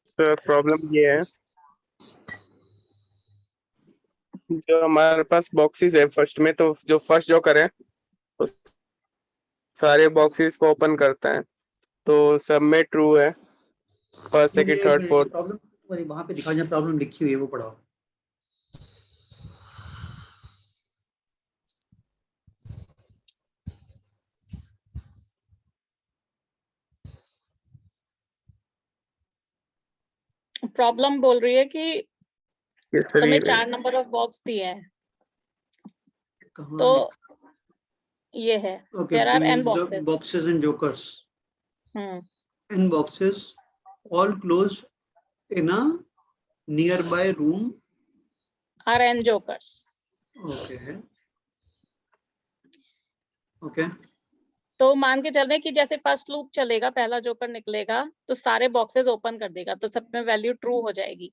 Sir problem ये है, जो हमारे पास बॉक्सेस है फर्स्ट में, तो जो फर्स्ट जो करें वो सारे बॉक्सेस को ओपन करता है, तो सब में ट्रू है, first second third fourth. Problem वहां पे दिखाओ जहाँ प्रॉब्लम लिखी हुई है वो पढ़ाओ। प्रॉब्लम बोल रही है कि सर तुम्हें ये 4 नंबर ऑफ बॉक्स दिए हैं, कहाँ तो ये है Okay, there are n the boxes. boxes and jokers. Hmm N boxes, all closed in a nearby room. are n jokers. Okay. Okay. तो मान के चल रहे हैं कि जैसे फर्स्ट लूप चलेगा, पहला जोकर निकलेगा तो सारे बॉक्सेस ओपन कर देगा, तो सब में वैल्यू ट्रू हो जाएगी।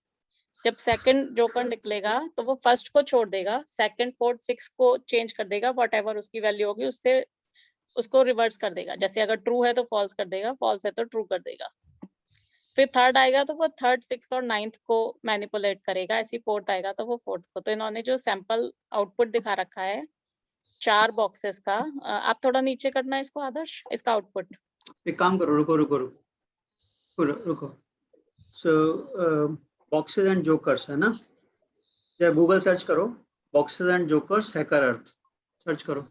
जब सेकंड जोकर निकलेगा तो वो फर्स्ट को छोड़ देगा, सेकंड फोर्थ सिक्स को चेंज कर देगा, व्हाटएवर उसकी वैल्यू होगी उससे उसको रिवर्स कर देगा। जैसे अगर ट्रू है तो फॉल्स कर देगा, फॉल्स है तो ट्रू कर देगा। फिर थर्ड आएगा तो वो थर्ड सिक्स और नाइन्थ को मैनिपुलेट करेगा, ऐसी फोर्थ आएगा तो वो फोर्थ को। तो इन्होंने जो सैंपल आउटपुट दिखा रखा है 4 बॉक्सेस का, आप थोड़ा नीचे करना इसको आदर्श, इसका आउटपुट। एक काम करो, रुको। So boxes and jokers है ना? या गूगल सर्च करो boxes and jokers hacker earth, search करो।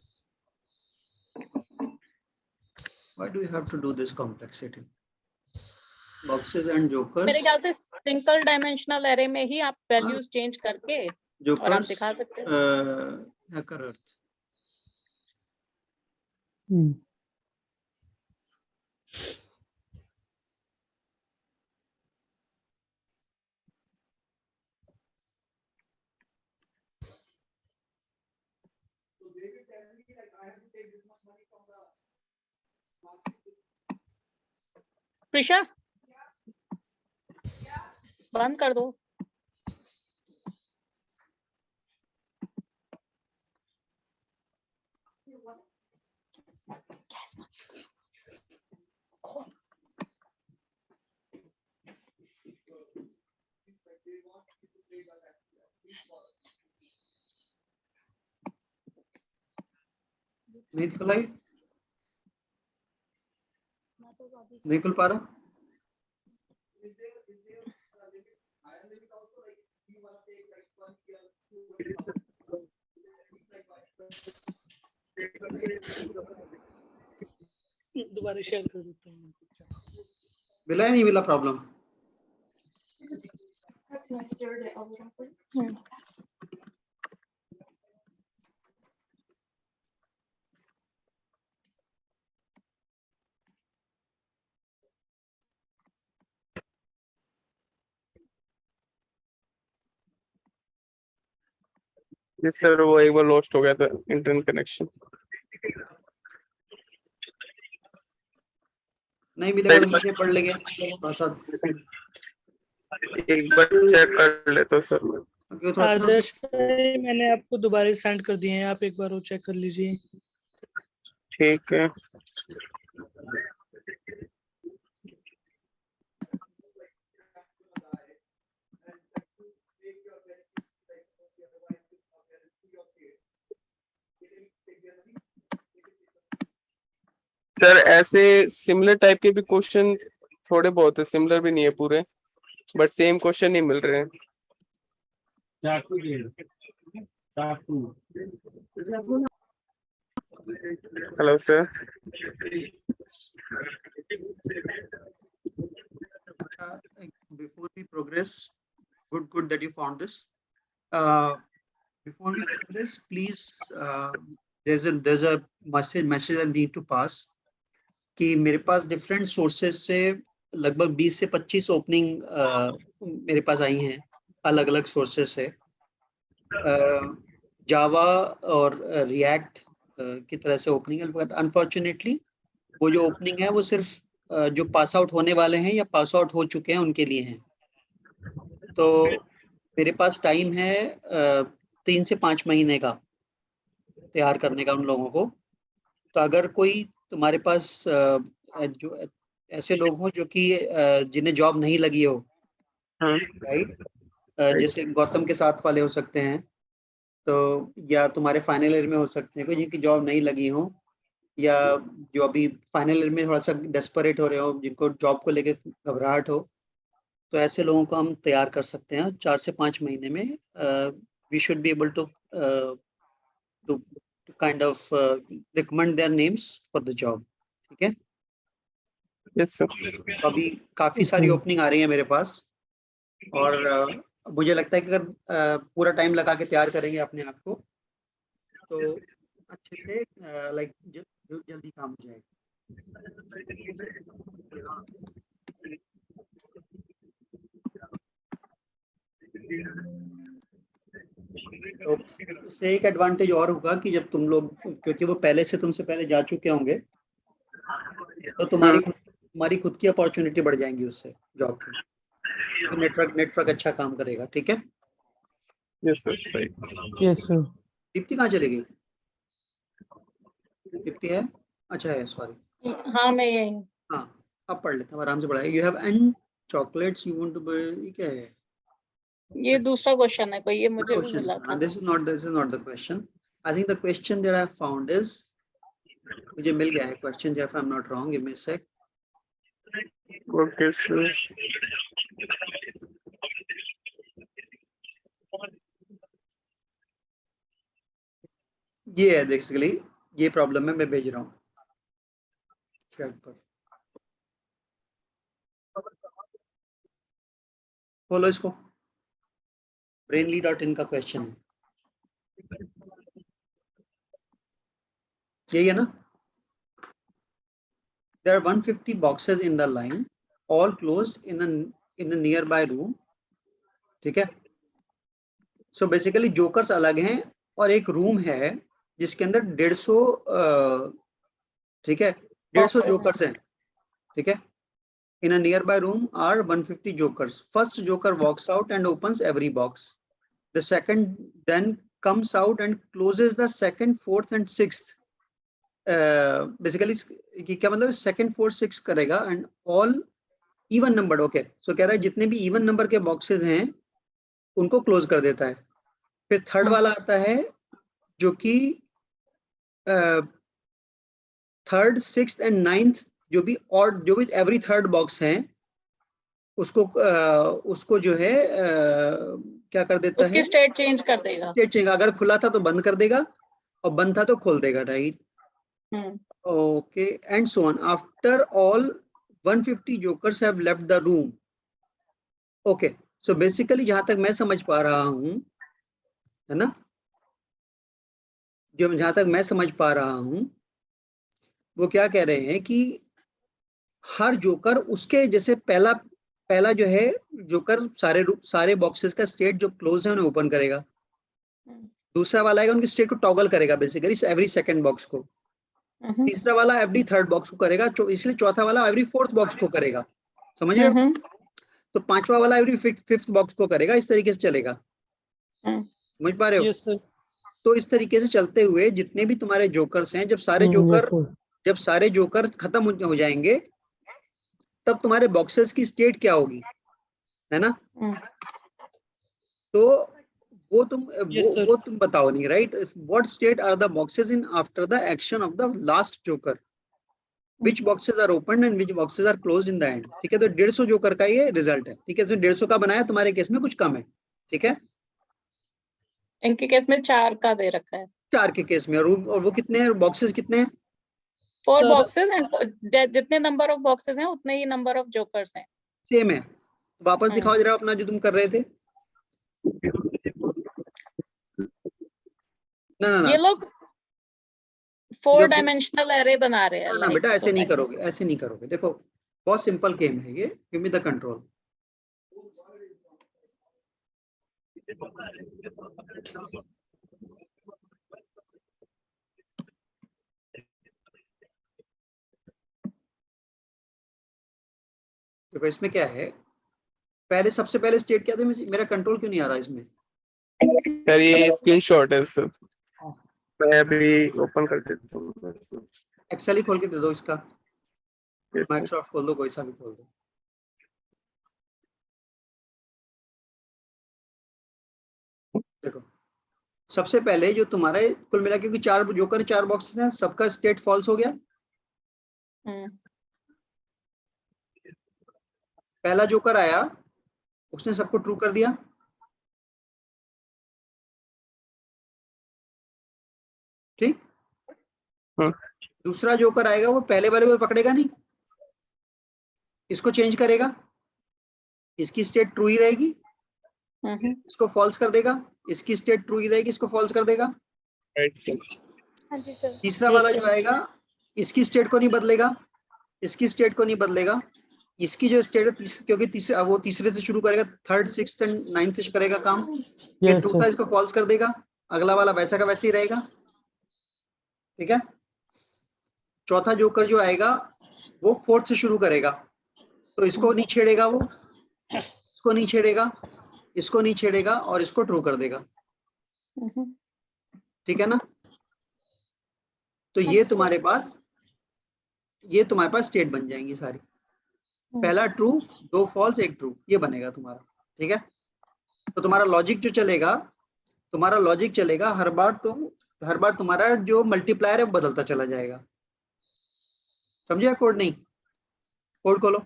Why do you have to do this complexity? Boxes and jokers. मेरे ख्याल से सिंगल डायमेंशनल एरे में ही आप वैल्यूज चेंज करके और आप दिखा सकते हैं। hacker earth. प्रिशा बंद कर दो। नहीं खुलाई, नहीं खुल पा रहा। दोबारा शेयर कर देता हूँ। मिला नहीं मिला प्रॉब्लम? यस सर, वो एक बार लॉस्ट हो गया था इंटरनेट कनेक्शन। नहीं मिलेगा तो नीचे पढ़ लेंगे थोड़ा सा। एक बार चेक कर लेता सर मैं। आदर्श भाई मैंने आपको दोबारा सेंड कर दिए हैं, आप एक बार वो चेक कर लीजिए। ठीक है। सर ऐसे सिमिलर टाइप के भी क्वेश्चन थोड़े बहुत है, सिमिलर भी नहीं है पूरे, बट सेम क्वेश्चन नहीं मिल रहे हैं। Hello sir. Before we progress, good that you found this. Before we progress, please, there's a message I need to pass कि मेरे पास डिफरेंट सोर्सेज से लगभग 20 से 25 ओपनिंग मेरे पास आई हैं अलग अलग सोर्सेज से। जावा और रिएक्ट की तरह से ओपनिंग है, बट अनफॉर्चुनेटली वो जो ओपनिंग है वो सिर्फ जो पास आउट होने वाले हैं या पास आउट हो चुके हैं उनके लिए हैं। तो मेरे पास टाइम है 3 से 5 महीने का तैयार करने का उन लोगों को। तो अगर कोई तुम्हारे पास जो ऐसे लोग हों जो कि जिन्हें जॉब नहीं लगी हो राइट। जैसे गौतम के साथ वाले हो सकते हैं, तो या तुम्हारे फाइनल ईयर में हो सकते हैं, कोई जिनकी जॉब नहीं लगी हो, या जो अभी फाइनल ईयर में थोड़ा सा डेस्परेट हो रहे हो, जिनको जॉब को लेके घबराहट हो, तो ऐसे लोगों को हम तैयार कर सकते हैं 4 से 5 महीने में। We should be able to kind of recommend their names for the job. ठीक है, यस सर। तो अभी काफी सारी ओपनिंग आ रही है मेरे पास, और मुझे लगता है कि अगर पूरा टाइम लगा के तैयार करेंगे अपने आप को, तो अच्छे से लाइक जल्दी काम हो जाएगा। तो इससे एक एडवांटेज और होगा कि जब तुम लोग, क्योंकि वो पहले से तुमसे पहले जा चुके होंगे, तो तुम्हारी खुद की अपॉर्चुनिटी बढ़ जाएंगी उससे जॉब की, तो नेटवर्क अच्छा काम करेगा। ठीक है, yes sir, right. Yes sir. Deepti कहाँ चली गई? दीप्ति है, अच्छा है, सॉरी। हाँ मैं यही हूँ। हाँ, अब पढ़ लेते हैं, आराम से पढ़ाएं। You have an chocolates you want to buy, क्या है ये दूसरा क्वेश्चन है कोई, ये मुझे भी question? मिला था। This is not the question. I think the question that I found is, मुझे मिल गया है question, if I'm not wrong, give me a sec. Okay sir. ये है बेसिकली, ये प्रॉब्लम है, मैं भेज रहा हूँ चैट पर, खोलो इसको। brainly.in का क्वेश्चन है, यही है ना? There are 150 boxes in the line, all closed in a nearby room. ठीक है, सो बेसिकली जोकर्स अलग हैं, और एक रूम है जिसके अंदर 150, ठीक है, 150 जोकर्स हैं। ठीक है, in a nearby room are 150 jokers. First joker walks out and opens every box. The second then comes out and closes the second, fourth and sixth. Basically क्या मतलब, सेकंड, फोर्थ, सिक्स करेगा, and all even number. Okay, so कह रहा है जितने भी even number के boxes हैं उनको क्लोज कर देता है। फिर थर्ड वाला आता है जो कि थर्ड, सिक्स्थ एंड नाइन्थ, जो भी एवरी थर्ड बॉक्स है उसको जो है क्या कर देता है, उसकी स्टेट चेंज कर देगा। स्टेट चेंज, अगर खुला था तो बंद कर देगा, और बंद था तो खोल देगा। Right, okay, and so on after all 150 jokers have left the room. Okay, so basically जहां तक मैं समझ पा रहा हूं, है ना, जहां तक मैं समझ पा रहा हूं, वो क्या कह रहे हैं कि हर जोकर उसके जैसे पहला जो है जोकर सारे बॉक्सेस का स्टेट जो क्लोज है उन्हें ओपन करेगा, दूसरा वाला है उनकी स्टेट को टॉगल करेगा बेसिकली एवरी सेकंड बॉक्स को, तीसरा वाला एवरी थर्ड बॉक्स को करेगा, इसलिए चौथा वाला एवरी फोर्थ बॉक्स को करेगा। समझ रहे हो? तो पांचवा वाला एवरी फिफ्थ बॉक्स को करेगा, इस तरीके से चलेगा। समझ पा रहे हो? Yes sir. तो इस तरीके से चलते हुए जितने भी तुम्हारे जोकर्स हैं, जब सारे जोकर खत्म हो जाएंगे, तब तुम्हारे बॉक्सेस की स्टेट क्या होगी, है ना? तो वो तुम बताओ नहीं, right? What state are the boxes in after the action of the last joker, which boxes are opened and which boxes are closed in the end. ठीक है, तो 150 जोकर का ये रिजल्ट है। ठीक है, तो 150 का बनाया, तुम्हारे केस में कुछ कम है। ठीक है, इनके केस में 4 का दे रखा है, 4 के केस में। और वो कितने हैं, बॉक्सेस कितने हैं? 4 बॉक्सेस, एंड जितने नंबर ऑफ बॉक्सेस हैं उतने ही नंबर ऑफ जोकर्स हैं। सेम है। वापस दिखाओ जरा अपना जो तुम कर रहे थे। ना ये लोग 4 डायमेंशनल एरे बना रहे हैं। ना बेटा, ऐसे नहीं करोगे, ऐसे नहीं करोगे। देखो, बहुत सिंपल गेम है ये। Give me the control. देखो इसमें क्या है, सबसे पहले स्टेट क्या थे, मेरा कंट्रोल क्यों नहीं आ रहा इसमें? सर ये स्क्रीनशॉट है सर, मैं अभी ओपन कर देता हूँ। एक्सेल ही खोल के दे दो इसका, Yes, sir. माइक्रोसॉफ्ट खोल दो, कोई सा भी खोल दो। देखो सबसे पहले जो तुम्हारे कुल मिला के 4 जोकर 4 बॉक्सेस हैं, सबका स्टेट फॉल्स हो गया। पहला जोकर आया उसने सबको ट्रू कर दिया, ठीक। दूसरा जोकर आएगा वो पहले वाले को पकड़ेगा नहीं, इसको चेंज करेगा, इसकी स्टेट ट्रू ही रहेगी, इसको फॉल्स कर देगा, इसकी स्टेट ट्रू ही रहेगी, इसको फॉल्स कर देगा। Right sir. हाँ जी सर। तीसरा वाला जो आएगा इसकी स्टेट को नहीं बदलेगा, इसकी स्टेट को नहीं बदलेगा, इसकी जो स्टेट है क्योंकि तीसरा वो तीसरे से शुरू करेगा, 3rd 6th एंड 9th से करेगा काम, ये ट्रू था, इसको फॉल्स कर देगा, अगला वाला वैसा का वैसे ही रहेगा, ठीक है। चौथा जोकर जो आएगा वो 4th से शुरू करेगा, तो इसको नहीं छेड़ेगा, वो इसको नहीं छेड़ेगा, इसको नहीं छेड़ेगा और इसको ट्रू कर देगा, ठीक है ना। तो ये तुम्हारे पास स्टेट बन जाएंगी सारी, पहला ट्रू 2 फॉल्स 1 ट्रू, ये बनेगा तुम्हारा, ठीक है। तो तुम्हारा लॉजिक जो चलेगा हर बार तुम्हारा जो मल्टीप्लायर है वो बदलता चला जाएगा, समझे। कोड नहीं, कोड खोलो।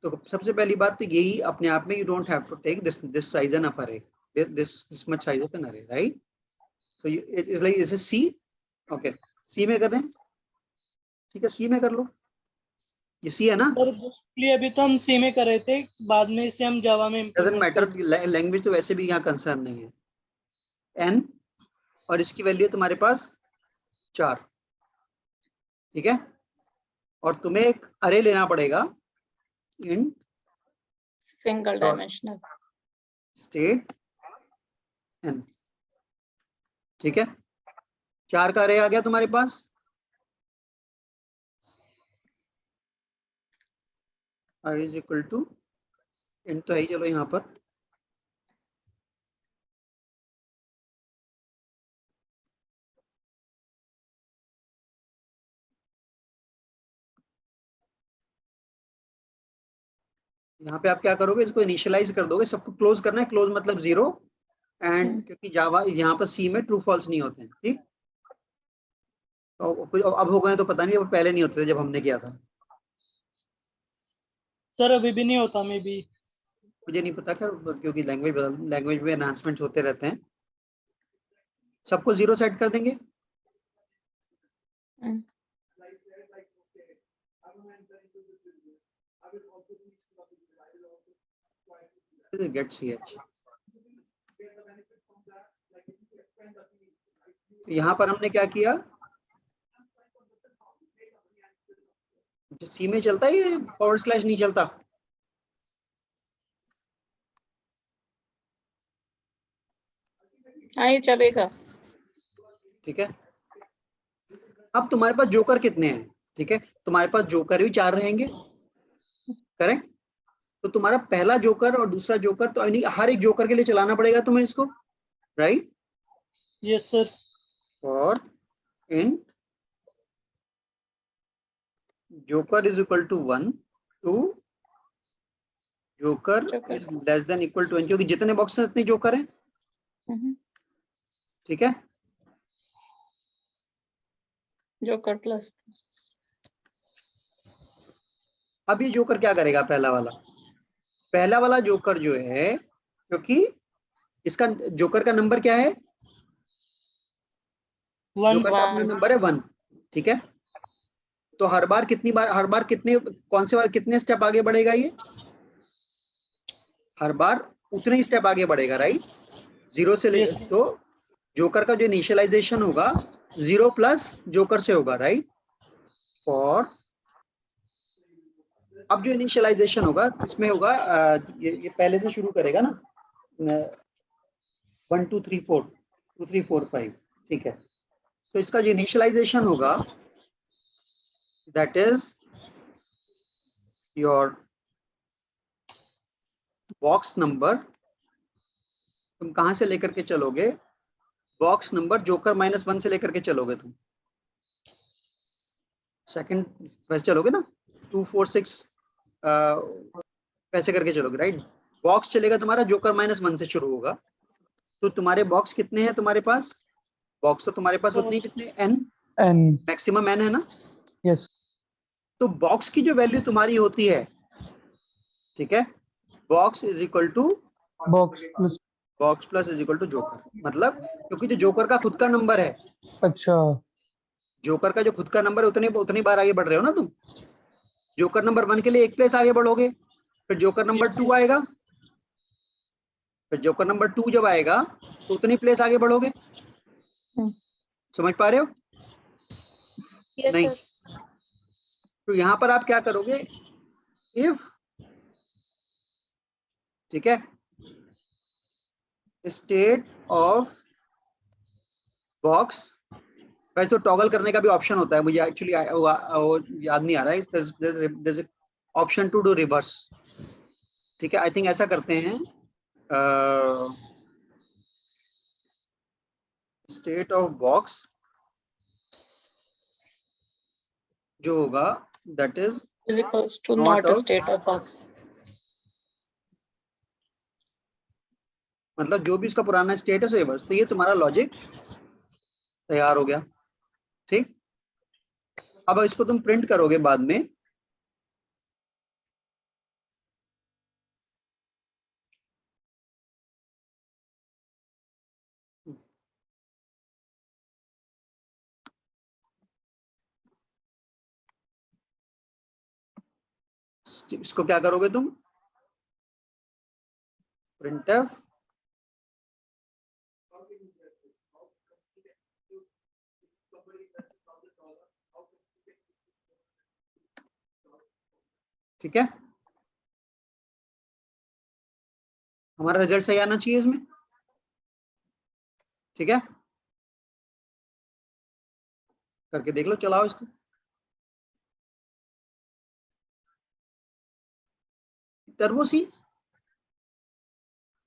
तो सबसे पहली बात तो यही अपने आप में, you don't have to take this size N of array, this much size of an array, right? So it is like, this is C, okay, C में कर रहे हैं, ठीक है, C में कर लो, ये C है ना। सर अभी तो हम सी में कर रहे थे, बाद में इसे हम जावा में डजंट मैटर, लैंग्वेज तो वैसे भी यहाँ कंसर्न नहीं है। n और इसकी वैल्यू तुम्हारे पास 4, ठीक है, और तुम्हें एक अरे लेना पड़ेगा in single dimensional state n, ठीक है। 4 का अरे आ गया तुम्हारे पास, i is equal to n तो है ही, चलो यहाँ पर यहाँ पे आप क्या करोगे, इसको इनिशियलाइज कर दोगे, सबको क्लोज करना है, क्लोज मतलब 0, एंड क्योंकि जावा यहाँ पर सी में ट्रू फॉल्स नहीं होते हैं, ठीक। तो अब हो गए तो पता नहीं, अब पहले नहीं होते थे जब हमने किया था। सर अभी भी नहीं होता, मे बी मुझे नहीं पता खैर, क्योंकि लैंग्वेज में एनहांसमेंट होते रहते हैं। सबको 0 सेट कर देंगे, गेट ch। यहाँ पर हमने क्या किया, सी में चलता है ये / नहीं चलता, हाँ ये चलेगा, ठीक है। अब तुम्हारे पास जोकर कितने हैं, ठीक है, तुम्हारे पास जोकर भी 4 रहेंगे, करेक्ट। तो तुम्हारा पहला जोकर और दूसरा जोकर, तो हर एक जोकर के लिए चलाना पड़ेगा तुम्हें इसको, राइट। Yes sir. और int joker is equal to 1 to joker is less than equal to n, क्योंकि जितने बॉक्स हैं उतने जोकर हैं, ठीक है। जोकर प्लस, अब ये जोकर क्या करेगा, पहला वाला जोकर जो है, क्योंकि इसका जोकर का नंबर क्या है, जोकर का अपना नंबर है 1, ठीक है। तो हर बार कितने कितने स्टेप आगे बढ़ेगा, ये हर बार उतने ही स्टेप आगे बढ़ेगा, राइट। 0 से ले, तो जोकर का जो इनिशियलाइजेशन होगा 0 प्लस जोकर से होगा, राइट। और अब जो इनिशियलाइजेशन होगा इसमें होगा, ये पहले से शुरू करेगा ना, 1 2 3 4 2 3 4 5, ठीक है। तो इसका जो इनिशियलाइजेशन होगा that is your box number, तुम कहां से लेकर के चलोगे, बॉक्स नंबर जोकर -1 से लेकर के चलोगे तुम, सेकंड वैसे चलोगे ना, 2 4 6 वैसे करके चलोगे, राइट। बॉक्स चलेगा तुम्हारा जोकर -1 से शुरू होगा। तो तुम्हारे बॉक्स कितने हैं तुम्हारे पास? बॉक्स तो तुम्हारे पास उतने ही, कितने, n, मैक्सिमम n है ना? यस। तो बॉक्स की जो वैल्यू तुम्हारी होती है, ठीक है, box is equal to box plus is equal to joker. मतलब क्योंकि जो जोकर का खुद का नंबर है, अच्छा, जोकर का जो खुद का नंबर है उतनी बार आगे बढ़ रहे हो ना तुम। जोकर नंबर 1 के लिए एक प्लेस आगे बढ़ोगे, फिर जोकर नंबर 2 आएगा, फिर जोकर नंबर 2 जब आएगा तो उतनी प्लेस आगे बढ़ोगे। समझ पा रहे हो? Yes, नहीं। sir. तो यहां पर आप क्या करोगे, इफ, ठीक है, स्टेट ऑफ बॉक्स, वैसे तो टॉगल करने का भी ऑप्शन होता है, मुझे एक्चुअली याद नहीं आ रहा है, ऑप्शन टू डू रिवर्स, ठीक है। आई थिंक ऐसा करते हैं, स्टेट ऑफ बॉक्स जो होगा that is Is equals to Not not a of- state of box. मतलब जो भी इसका पुराना स्टेटस है बस, तो ये तुम्हारा लॉजिक तैयार हो गया, ठीक। अब इसको तुम प्रिंट करोगे बाद में, इसको क्या करोगे तुम, प्रिंटफ ठीक है, हमारा रिजल्ट सही आना चाहिए इसमें, ठीक है। करके देख लो, चलाओ इसको। Turbo C,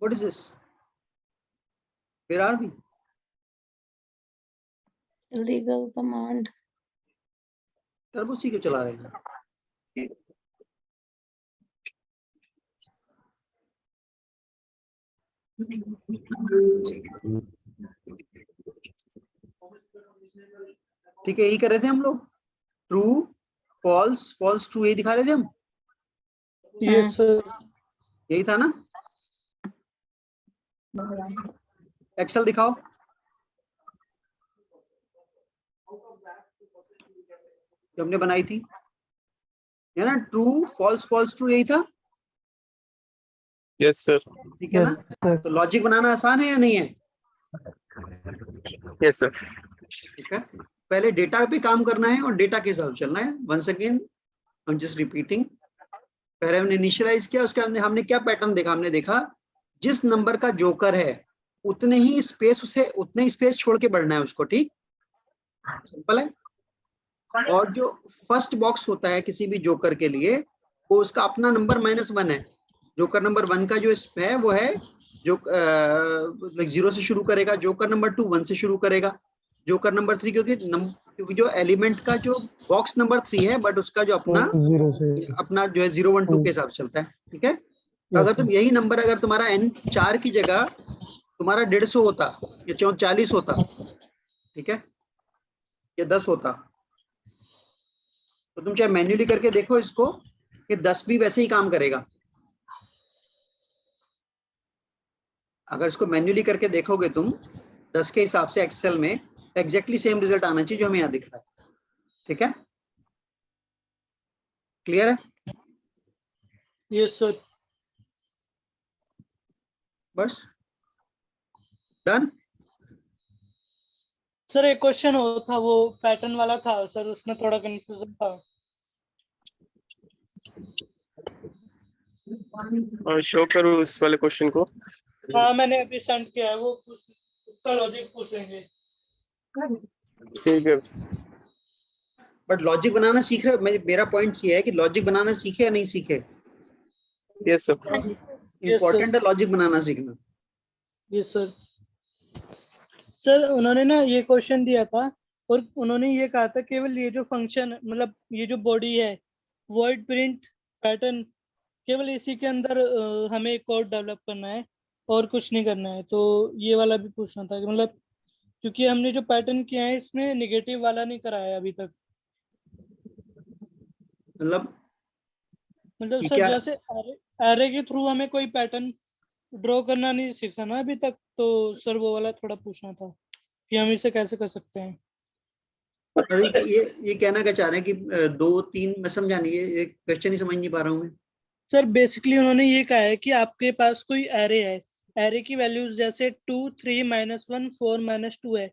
what is this, where are we? Illegal command. Turbo C क्यों चला रहे हैं? ठीक है, यही कर रहे थे हम लोग, ट्रू फॉल्स फॉल्स ट्रू, यही दिखा रहे थे हम, यस सर। यही था ना। एक्सेल दिखाओ, जो हमने बनाई थी, है ना, ट्रू फॉल्स फॉल्स ट्रू, यही था, यस सर। ठीक है ना। तो लॉजिक बनाना आसान है या नहीं है? Yes sir. ठीक है, पहले डेटा पे काम करना है और डेटा के हिसाब से चलना है। Once again I am just repeating, पहले हमने इनिशियलाइज किया, उसके अंदर हमने क्या पैटर्न देखा, हमने देखा जिस नंबर का जोकर है उतने ही स्पेस, उसे उतने ही स्पेस छोड़ के बढ़ना है उसको, ठीक, सिंपल है। और जो फर्स्ट बॉक्स होता है किसी भी जोकर के लिए, वो उसका अपना नंबर -1 है। जोकर नंबर 1 का जो है वो है जो 0 से शुरू करेगा, जोकर नंबर 2 1 से शुरू करेगा, जोकर नंबर 3 क्योंकि जो एलिमेंट का जो बॉक्स नंबर 3 है, बट उसका जो अपना जो है 0 1 2 के हिसाब से चलता है, ठीक है। तो अगर तुम यही नंबर, अगर तुम्हारा n 4 की जगह तुम्हारा 150 होता या 40 होता, ठीक है, या 10 होता, तो तुम चाहे मैन्युअली करके देखो इसको, कि 10 भी वैसे ही काम करेगा। अगर इसको मैन्युअली करके देखोगे तुम 10 के हिसाब से एक्सेल में, एग्जैक्टली सेम रिजल्ट आना चाहिए जो हमें यहाँ दिख रहा है, ठीक है। क्लियर है? Yes sir. बस डन। सर एक क्वेश्चन हो था, वो पैटर्न वाला था सर, उसमें थोड़ा कंफ्यूजन था। शो करो उस वाले क्वेश्चन को। हाँ मैंने अभी सेंड किया है, वो उसका लॉजिक पूछ लेंगे। ठीक है। बट लॉजिक बनाना सीख रहे, मेरा पॉइंट ये है कि लॉजिक बनाना सीखे या नहीं सीखे, यस सर। इंपॉर्टेंट है लॉजिक बनाना सीखना। Yes sir. सर उन्होंने ना ये क्वेश्चन दिया था, और उन्होंने ये कहा था केवल ये जो फंक्शन, मतलब ये जो बॉडी है, वॉइड प्रिंट पैटर्न केवल इसी के अंदर हमें एक कोड डेवलप करना है और कुछ नहीं करना है। तो ये वाला भी पूछना था कि मतलब क्योंकि हमने जो पैटर्न किया है इसमें नेगेटिव वाला नहीं कराया है अभी तक। मतलब मतलब ये सर क्या, जैसे एरे के थ्रू हमें कोई पैटर्न ड्रॉ करना नहीं सीखा ना अभी तक, तो सर वो वाला थोड़ा पूछना था कि हम इसे कैसे कर सकते हैं। मतलब ये कहना क्या चाह रहे हैं कि 2 3 मैं समझा नहीं, ये क्वेश्चन ही समझ नहीं पा रहा हूँ मैं। सर बेसिकली उन्होंने ये कहा है कि आपके पास कोई एरे है, एरे की वैल्यूज जैसे 2 3 -1 4 -2 है।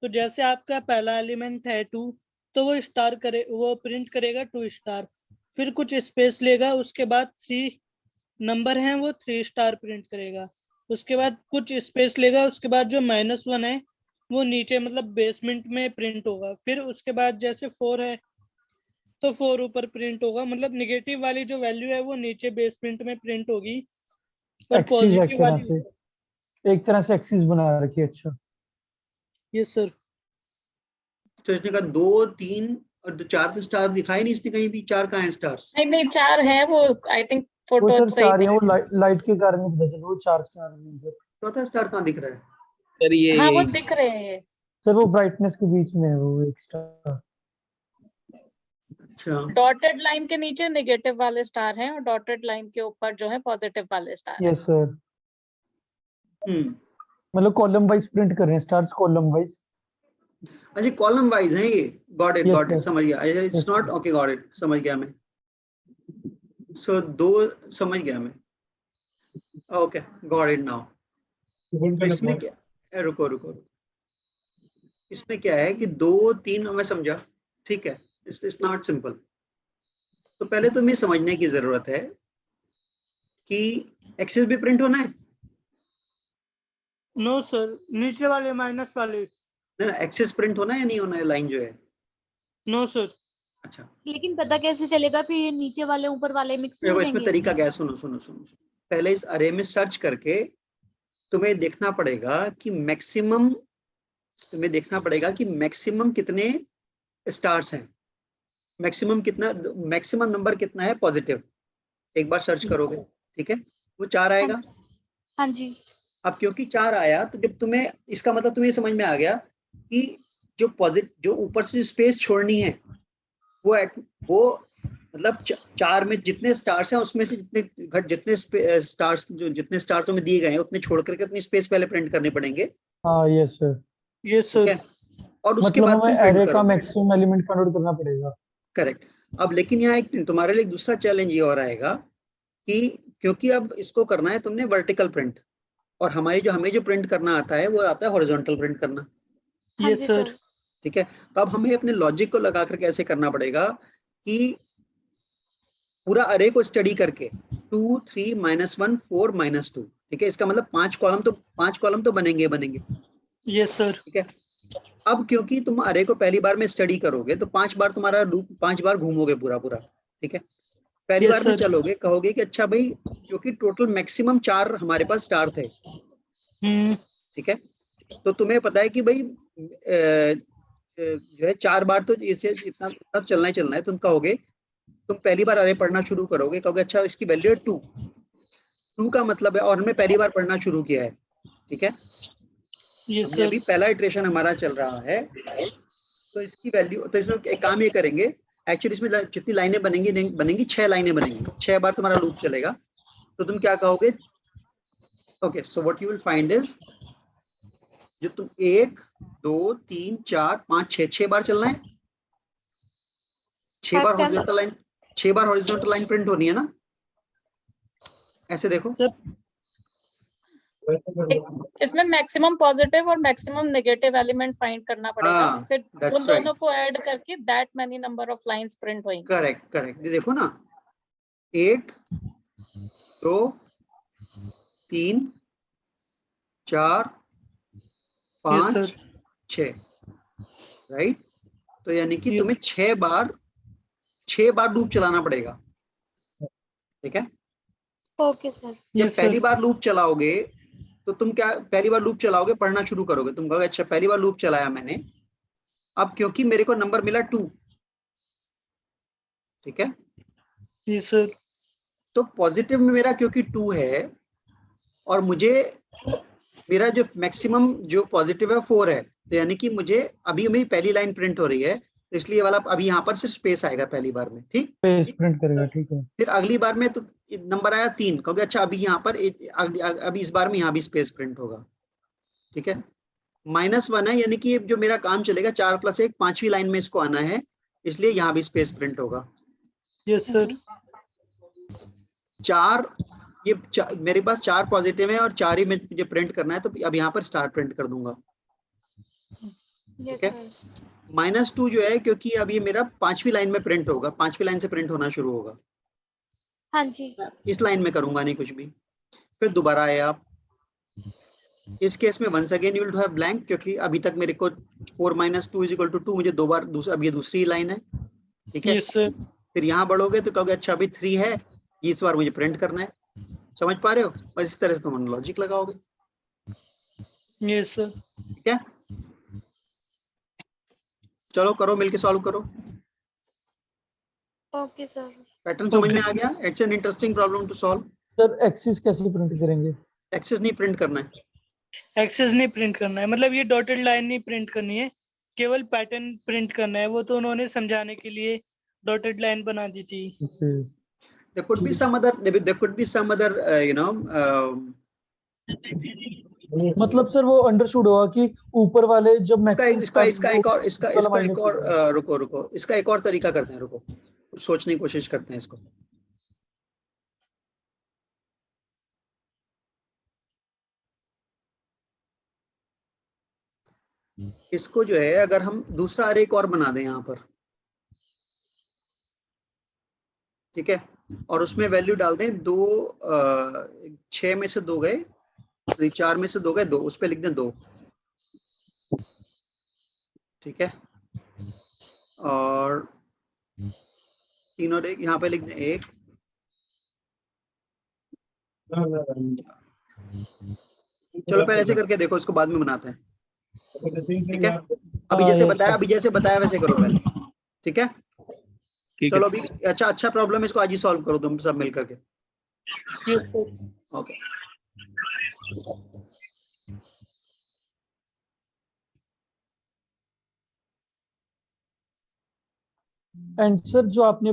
तो जैसे आपका पहला एलिमेंट है 2, तो वो स्टार करे, वो प्रिंट करेगा 2 स्टार। फिर कुछ स्पेस लेगा, उसके बाद 3 नंबर हैं वो 3 स्टार प्रिंट करेगा। उसके बाद कुछ स्पेस लेगा, उसके बाद जो -1 है वो नीचे मतलब बेसमेंट में प्रिंट होगा। फिर उसके बाद जैसे 4 है तो 4 ऊपर प्रिंट होगा। मतलब निगेटिव वाली जो वैल्यू है वो नीचे बेसमेंट में प्रिंट होगी और एक्सिस है एक पॉजिटिव तरह वाली। से, एक तरह से एक्सिस बना रखी है। अच्छा, यस सर। तो इसने कहा 2 3 और 4 तो स्टार दिखाई नहीं इसने कहीं भी, 4 कहाँ है स्टार्स? नहीं नहीं 4 है वो, आई थिंक वो फोटो सर सही 4 है, नहीं। वो लाइट के कारण नहीं पता चला, वो 4 स्टार है सर। चौथा स्टार कहाँ दिख रहा है? सर हाँ वो ये दिख रहे हैं। सर वो ब्राइटनेस के बीच में है वो एक स्टार। अच्छा, डॉटेड लाइन के नीचे नेगेटिव वाले स्टार हैं और डॉटेड लाइन के ऊपर जो है पॉजिटिव वाले स्टार हैं। यस सर, हम्म, मतलब कॉलम वाइज प्रिंट कर रहे हैं, स्टार्स कॉलम वाइज। अच्छा कॉलम वाइज है ये, गॉट यस इट सर, समझ गया, it's yes not, sir. Okay got it, समझ गया मैं। सो 2 समझ गया मैं, ओके गॉट इट नाउ। तो इसमें क्या, रुको रुको रुको, इसमें क्या है कि 2 3 मैं समझा, ठीक है, इट्स नॉट सिंपल। तो पहले तो ये समझने की जरूरत है कि एक्सेस भी प्रिंट होना है नो सर, नीचे वाले माइनस वाले। ना, एक्सेस प्रिंट होना है या नहीं होना है, लाइन जो है? No sir. अच्छा, लेकिन पता कैसे चलेगा फिर ये नीचे वाले ऊपर वाले मिक्स नहीं हो देखो इसमें जाएंगे? तरीका क्या है, सुनो सुनो सुनो सुनो। पहले इस अरे में सर्च करके तुम्हें देखना पड़ेगा कि मैक्सिमम, तुम्हें देखना पड़ेगा कि मैक्सिमम कितने स्टार्स हैं, मैक्सिमम कितना, मैक्सिमम नंबर कितना है पॉजिटिव, एक बार सर्च करोगे, ठीक है, वो 4 हाँ आएगा। हाँ जी। अब क्योंकि 4 आया तो जब तुम्हें, इसका मतलब तुम्हें समझ में आ गया कि जो पॉजिटिव, जो ऊपर से स्पेस छोड़नी है वो मतलब 4 में जितने स्टार्स हैं उसमें से जितने स्टार्स, जो जितने स्टार्स तुम्हें दिए गए हैं उतने छोड़ करके उतनी स्पेस पहले प्रिंट करने पड़ेंगे, हाँ यस सर, यस ठीक सर। है, और उसके मतलब बाद हमें तुम प्रिंट एरे का करोगे, मैक्सिमम एलिमेंट फाइंड आउट करना पड़ेगा। करेक्ट। अब लेकिन यहाँ एक तुम्हारे लिए दूसरा चैलेंज ये और आएगा कि क्योंकि अब इसको करना है तुमने वर्टिकल प्रिंट, और हमें जो प्रिंट करना आता है वो आता है हॉरिजॉन्टल प्रिंट करना, हाँ यस जी सर। सर। ठीक है। तो अब हमें अपने लॉजिक को लगा करके ऐसे करना पड़ेगा कि पूरा अरे को स्टडी करके 2 3 -1 4 -2, ठीक है, इसका मतलब 5 कॉलम तो बनेंगे बनेंगे, यस सर। ठीक है। अब क्योंकि तुम अरे को पहली बार में स्टडी करोगे तो 5 बार तुम्हारा लूप, 5 बार घूमोगे पूरा पूरा, ठीक है। पहली यस बार में सर। चलोगे, कहोगे कि अच्छा भाई, क्योंकि टोटल मैक्सिमम 4 हमारे पास स्टार थे, ठीक है, तो तुम्हें पता है कि भाई जो है 4 बार तो इसे इतना इतना चलना ही चलना है, तुम कहोगे, तुम पहली बार अरे पढ़ना शुरू करोगे, कहोगे अच्छा इसकी वैल्यू है 2 का मतलब है, और हमने पहली बार पढ़ना शुरू किया है, ठीक है, यस हमने सर। अभी पहला इटरेशन हमारा चल रहा है, तो इसकी वैल्यू, तो इसमें एक काम ये करेंगे, एक्चुअली इसमें जितनी लाइनें बनेंगी बनेंगी 6 लाइनें बनेंगी, 6 बार तुम्हारा लूप चलेगा, तो तुम क्या कहोगे, okay, so what you will find is, जो तुम 1 2 3 4 5 6 बार चलना है, 6 बार 5 टाइम्स। हॉरिजॉन्टल लाइन, 6 बार हॉरिजॉन्टल लाइन प्रिंट होनी है ना, ऐसे देखो, इसमें मैक्सिमम पॉजिटिव और मैक्सिमम नेगेटिव एलिमेंट फाइंड करना पड़ेगा, हाँ फिर उन दैट्स दोनों राइट, को ऐड करके that many number of lines print होंगी। करेक्ट करेक्ट, ये देखो ना, 1 2 3 4 यस 5 सर। 6, राइट। तो यानी कि ये तुम्हें 6 बार लूप चलाना पड़ेगा, ठीक है। Okay sir. जब यस पहली सर। बार लूप चलाओगे तो तुम क्या, पहली बार लूप चलाओगे पढ़ना शुरू करोगे, तुम कहोगे अच्छा पहली बार लूप चलाया मैंने, अब क्योंकि मेरे को नंबर मिला 2, ठीक है, यस सर। तो पॉजिटिव में मेरा क्योंकि 2 है और मुझे मेरा जो मैक्सिमम जो पॉजिटिव है 4 है, तो यानी कि मुझे अभी मेरी पहली लाइन प्रिंट हो रही है, तो इसलिए वाला अभी यहाँ पर सिर्फ स्पेस आएगा पहली बार में, ठीक। पेज प्रिंट करेगा, ठीक है। फिर अगली बार में तो नंबर आया 3, क्योंकि अच्छा अभी यहाँ पर अभी इस बार में यहाँ भी स्पेस प्रिंट होगा, ठीक है। -1 है, यानी कि ये जो मेरा काम चलेगा 4 + 1 5वीं लाइन में इसको आना है, इसलिए यहाँ भी स्पेस प्रिंट होगा। Yes sir. 4 मेरे पास 4 पॉजिटिव है और 4 ही में मुझे प्रिंट करना है, तो अब यहाँ पर स्टार प्रिंट कर दूंगा, यस ठीक है। सर। -2 जो है, क्योंकि अब ये मेरा 5वीं लाइन में प्रिंट होगा, 5वीं लाइन से प्रिंट होना शुरू होगा, हाँ जी। इस लाइन में करूंगा नहीं कुछ भी। फिर दोबारा आए आप, इस केस में once again you will have blank, क्योंकि अभी तक मेरे को 4 - 2 = 2 मुझे 2 बार अब ये दूसरी लाइन है, ठीक है। Yes sir. फिर यहाँ बढ़ोगे तो कहोगे अच्छा अभी 3 है, इस बार मुझे प्रिंट करना है, समझ पा रहे हो। बस इस तरह से तुम लॉजिक लगाओगे, यस सर। ठीक है। चलो करो, मिलके सॉल्व करो। Okay sir. पैटर्न समझ में आ गया। It's an interesting problem to solve. Sir axis कैसे प्रिंट करेंगे? एक्सेस नहीं प्रिंट करना है, एक्सेस नहीं प्रिंट करना है, मतलब ये डॉटेड लाइन नहीं प्रिंट करनी है, केवल पैटर्न प्रिंट करना है। वो तो उन्होंने समझाने के लिए डॉटेड लाइन बना दी थी। there could be some other you know मतलब सर वो अंडरस्टूड होगा कि ऊपर वाले जब मैक्सिमम इसका एक और रुको इसका एक और तरीका करते हैं, रुको कुछ सोचने की कोशिश करते हैं इसको। इसको जो है अगर हम दूसरा अरे एक और बना दें यहाँ पर, ठीक है, और उसमें वैल्यू डाल दें 2 6 में से 2 गए, 4 में से 2 गए 2, उस पर लिख दें 2, ठीक है। और 3 और 1 यहाँ पे लिख दें 1, चलो पहले ऐसे करके देखो, इसको बाद में बनाते हैं, ठीक है। अभी जैसे बताया वैसे करो पहले, ठीक है। चलो अभी अच्छा प्रॉब्लम है, इसको आज ही सॉल्व करो तुम सब मिल करके, yes sir. Okay. And sir जो आपने